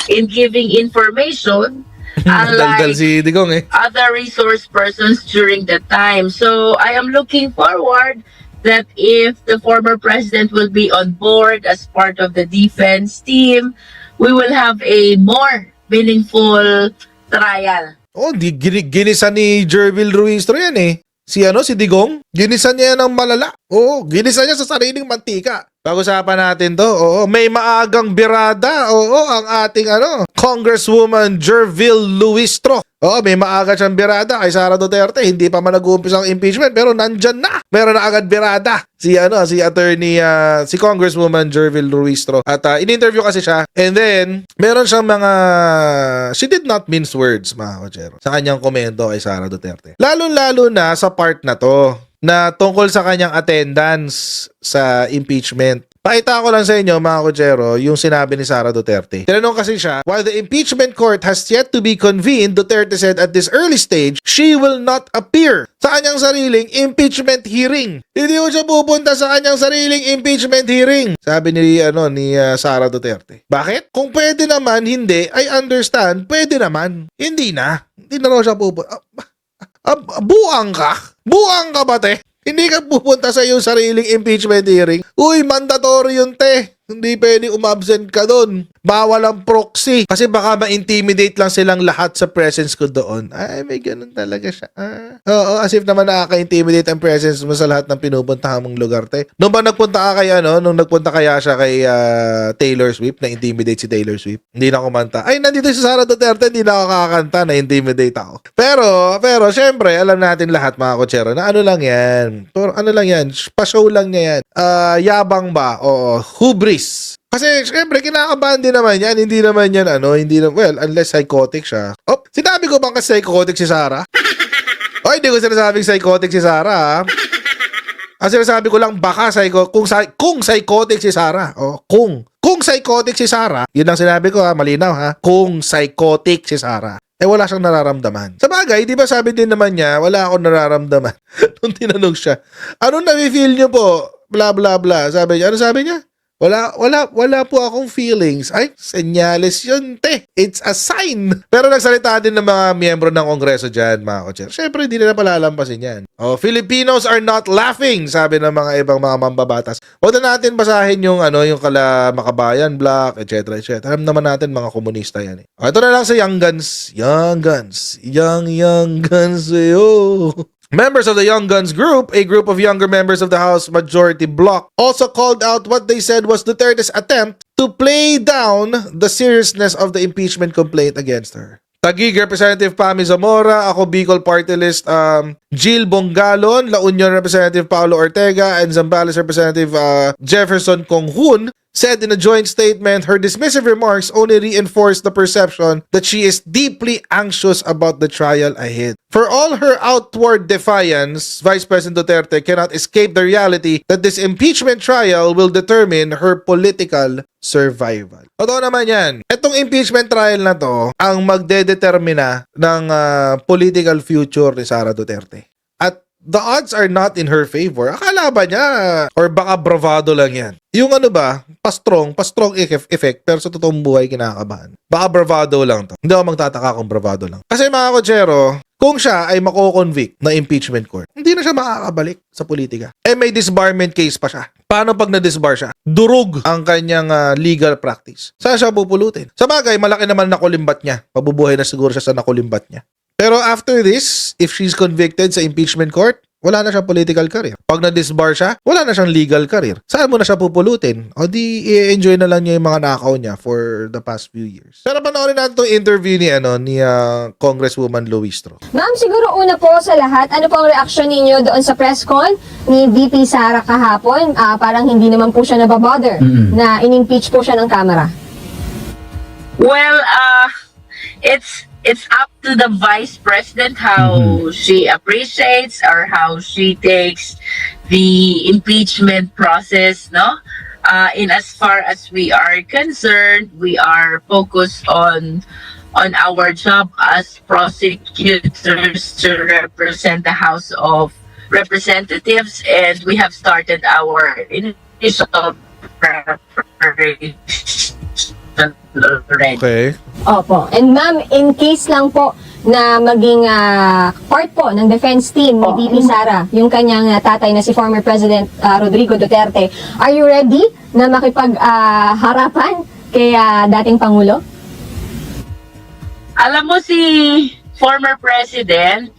in giving information, Daldal unlike si Digong eh. other resource persons during the time. So I am looking forward that if the former president will be on board as part of the defense team, we will have a more meaningful trial. Oh, ginisa ni Jervil Ruistro yan eh. Si Digong, ginisa niya yan ng malala. Oo, ginisa niya sa sariling mantika. Pag-usapan natin to. Oo, may maagang birada. Oo, ang ating Congresswoman Jervil Ruistro. Oo, may maaga siyang birada kay Sara Duterte. Hindi pa man nag-uumpisa ang impeachment pero nandyan na. Meron na agad birada. Si Congresswoman Jervil Ruistro. At in-interview kasi siya. And then, meron siyang she did not mince words, mga kochero, sa kanyang komento kay Sara Duterte. Lalo-lalo na sa part na to na tungkol sa kanyang attendance sa impeachment. Pakita ko lang sa inyo, mga kochero, yung sinabi ni Sara Duterte. Tinanong kasi siya, while the impeachment court has yet to be convened, Duterte said at this early stage, she will not appear sa kanyang sariling impeachment hearing. Hindi ko siya pupunta sa kanyang sariling impeachment hearing. Sabi ni Sara Duterte. Bakit? Kung pwede naman, hindi, I understand, pwede naman. Hindi na. Hindi na raw siya pupunta. Buang ka? Buang ka ba, te? Hindi ka pupunta sa iyong sariling impeachment hearing. Uy, mandatory yun, te. Hindi pwedeng umabsent ka doon. Bawal ang proxy. Kasi baka ma-intimidate lang silang lahat sa presence ko doon. Ay, may ganun talaga siya. Oo, as if naman nakaka-intimidate ang presence mo sa lahat ng pinupuntahan mong lugar, te. Nung ba nagpunta ka nung nagpunta kaya siya kay Taylor Swift, na-intimidate si Taylor Swift? Hindi na kumanta. Ay, nandito si Sara Duterte, hindi na ako kakanta, na-intimidate ako. Pero, syempre, alam natin lahat, mga kotsero, na ano lang yan. Pa-show lang niya yan. Yabang ba? Oo. Hubris. Kasi, syempre, kinakabahan din naman yan. Hindi naman yan, unless psychotic siya. Oh, sinabi ko bang kasi psychotic si Sara? O, hindi ko sinasabing psychotic si Sara, ha? Ang sinasabi ko lang, baka kung psychotic si Sara. O, kung psychotic si Sara, yun ang sinabi ko, ha? Malinaw, ha? Kung psychotic si Sara. Wala siyang nararamdaman. Sa bagay, di ba sabi din naman niya, wala akong nararamdaman. Nung tinanong siya, ano na-feel niyo po? Bla, bla, bla. Sabi niya, ano sabi niya? Wala po akong feelings. Ay, senyales yun, te. It's a sign. Pero nagsalita din ng mga miyembro ng Kongreso dyan, mga kotser. Siyempre, hindi nila palalampasin yan. Oh, Filipinos are not laughing, sabi ng mga ibang mga mambabatas. Huwag na natin basahin yung kala Makabayan, Black, etc. Alam naman natin mga komunista yan. Oh, ito na lang sa Young Guns. Young Guns. Young Guns. Oh. Members of the Young Guns group, a group of younger members of the House Majority Bloc, also called out what they said was Duterte's attempt to play down the seriousness of the impeachment complaint against her. Taguig Representative Pami Zamora, ako Bicol Party List, Jill Bongalon, La Union Representative Paulo Ortega, and Zambales Representative Jefferson Conghun said in a joint statement, her dismissive remarks only reinforced the perception that she is deeply anxious about the trial ahead. For all her outward defiance, Vice President Duterte cannot escape the reality that this impeachment trial will determine her political survival. Totoo naman yan. Itong impeachment trial na to ang magdedetermina ng political future ni Sara Duterte. At the odds are not in her favor. Akala ba niya or baka bravado lang yan? Yung pa-strong effect pero sa totoong buhay kinakabahan. Baka bravado lang to. Hindi ako magtataka kung bravado lang. Kasi mga kotsero, kung siya ay mako-convict na impeachment court, hindi na siya makakabalik sa politika. May disbarment case pa siya. Paano pag na-disbar siya? Durug ang kanyang legal practice. Saan siya pupulutin? Sa bagay, malaki naman nakulimbat niya. Mabubuhay na siguro siya sa nakulimbat niya. Pero after this, if she's convicted sa impeachment court, wala na siyang political career. Pag na-disbar siya, wala na siyang legal career. Saan mo na siya pupulutin? O di, i-enjoy na lang niya yung mga nakaw niya for the past few years. Pero panoorin natin itong interview ni Congresswoman Luistro. Ma'am, siguro una po sa lahat, ano po ang reaksyon ninyo doon sa press con ni VP Sara kahapon? Parang hindi naman po siya nababother na in-impeach po siya ng Kamara. Well, it's up to the vice president how she appreciates or how she takes the impeachment process, no? In as far as we are concerned, we are focused on our job as prosecutors to represent the House of Representatives, and we have started our initial preparation already. Okay. Opo. And ma'am, in case lang po na maging part po ng defense team ni VP Sara, yung kanyang tatay na si former President Rodrigo Duterte, are you ready na makipag-harapan kay dating Pangulo? Alam mo si former President,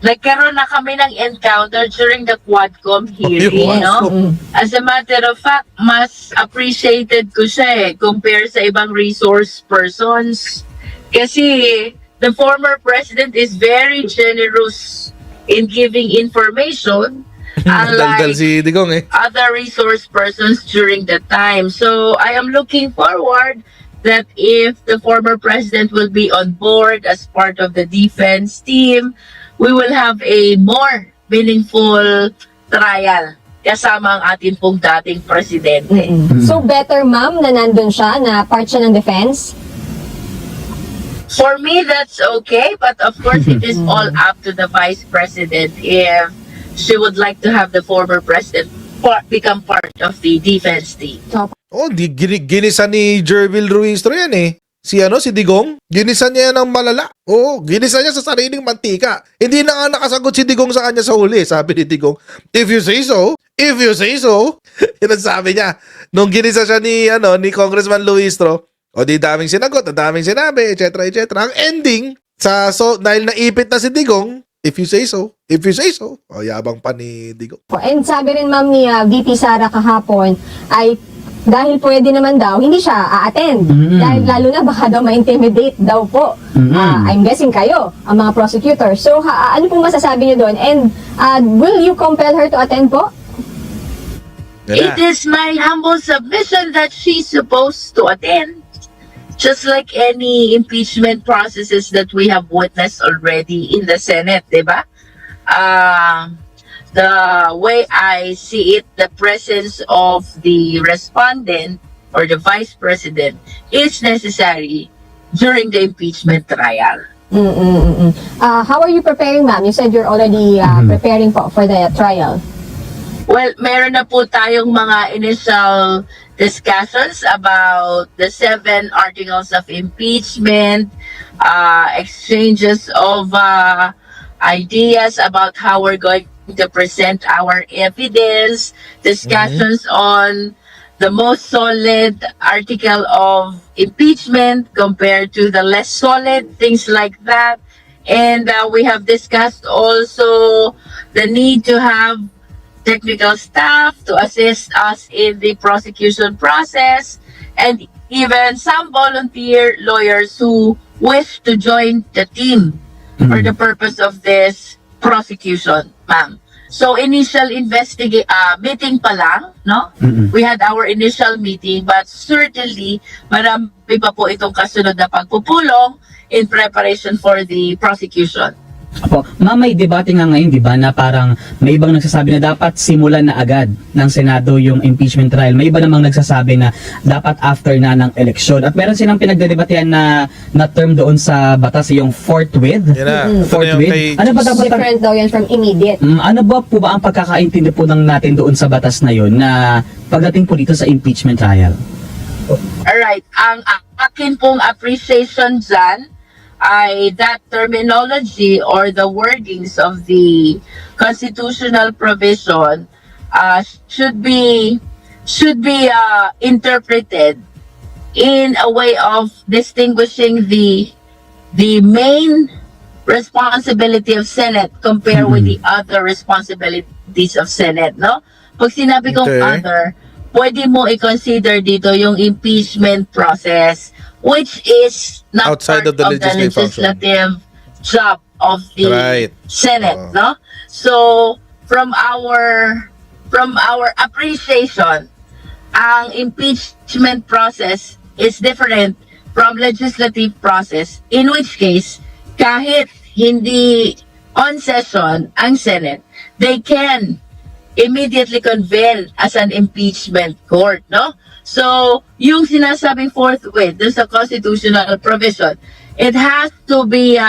nagkaroon na kami ng encounter during the Quadcom hearing, Yes. no? As a matter of fact, mas appreciated ko siya compare sa ibang resource persons. Kasi the former president is very generous in giving information, Daldal unlike si Digong eh. other resource persons during the time. So I am looking forward that if the former president will be on board as part of the defense team, we will have a more meaningful trial kasama ang ating pong dating presidente. So better ma'am na nandun siya, na part siya ng defense? For me, that's okay, but of course, it is all up to the vice president if she would like to have the former president become part of the defense team. Oh, ginisa ni Jervil Ruistro yan eh. Si Digong, ginisa niya yan ng malala. Oo, ginisa niya sa sariling mantika. Hindi na nga nakasagot si Digong sa kanya sa huli. Sabi ni Digong, if you say so. Yan ang sabi niya. Nung ginisa siya ni Congressman Luistro, o di daming sinagot, daming sinabi, etc. Ang ending, dahil naipit na si Digong, if you say so. O, yabang pa ni Digong. And sabi rin ma'am ni VP Sara kahapon ay dahil pwede naman daw, hindi siya a-attend. Dahil lalo na baka daw ma-intimidate daw po. I'm guessing kayo, ang mga prosecutor. So, ano pong masasabi niyo doon? And will you compel her to attend po? It is my humble submission that she's supposed to attend. Just like any impeachment processes that we have witnessed already in the Senate, diba? The way I see it, the presence of the respondent or the vice president is necessary during the impeachment trial. How are you preparing, ma'am? You said you're already preparing po for the trial. Well, meron na po tayong mga initial discussions about the 7 articles of impeachment, exchanges of ideas about how we're going to present our evidence, discussions on the most solid article of impeachment compared to the less solid, things like that. And we have discussed also the need to have technical staff to assist us in the prosecution process, and even some volunteer lawyers who wish to join the team for the purpose of this prosecution, ma'am. So initial meeting pa lang, no? We had our initial meeting, but certainly marami pa po itong kasunod na pagpupulong in preparation for the prosecution. Apo, ma'am, may debate nga ngayon, di ba, na parang may ibang nagsasabi na dapat simulan na agad ng Senado yung impeachment trial. May iba namang nagsasabi na dapat after na ng eleksyon. At meron silang pinagdedebatehan na term doon sa batas, yung forthwith. Yan na. Forthwith. Ano ba dapat? Different daw yan from immediate. Ano ba po ba ang pagkakaintindi po ng natin doon sa batas na yun na pagdating po dito sa impeachment trial? Alright, ang akin pong appreciation dyan ay that terminology or the wordings of the constitutional provision should be interpreted in a way of distinguishing the main responsibility of Senate compared with the other responsibilities of Senate, no? Pag sinabi kong other, pwede mo i-consider dito yung impeachment process, which is not outside part of the legislative job of the Senate, no? So from our appreciation, ang impeachment process is different from legislative process, in which case kahit hindi on session ang Senate, they can immediately convene as an impeachment court, no? So, yung sinasabing forthwith dun sa constitutional provision, it has to be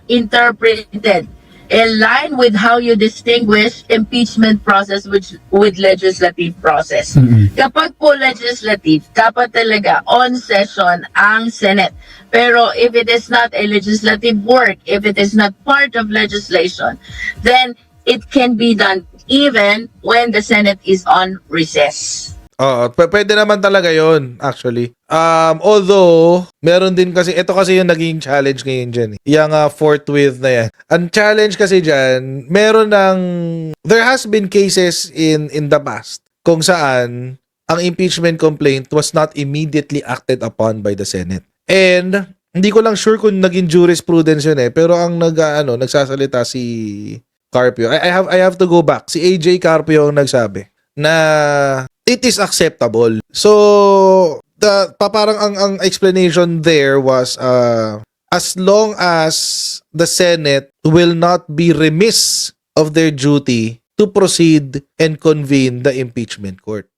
interpreted align with how you distinguish impeachment process with legislative process. Kapag po legislative, dapat talaga on session ang Senate. Pero if it is not a legislative work, if it is not part of legislation, then it can be done even when the Senate is on recess. Oo, pwede naman talaga yon actually. Although, meron din kasi, ito kasi yung naging challenge ngayon dyan. Yung forthwith na yan. Ang challenge kasi dyan, there has been cases in the past kung saan ang impeachment complaint was not immediately acted upon by the Senate. And, hindi ko lang sure kung naging jurisprudence yun pero ang nagsasalita si Carpio. I have to go back. Si AJ Carpio ang nagsabi na it is acceptable. So, parang ang explanation there was as long as the Senate will not be remiss of their duty to proceed and convene the impeachment court.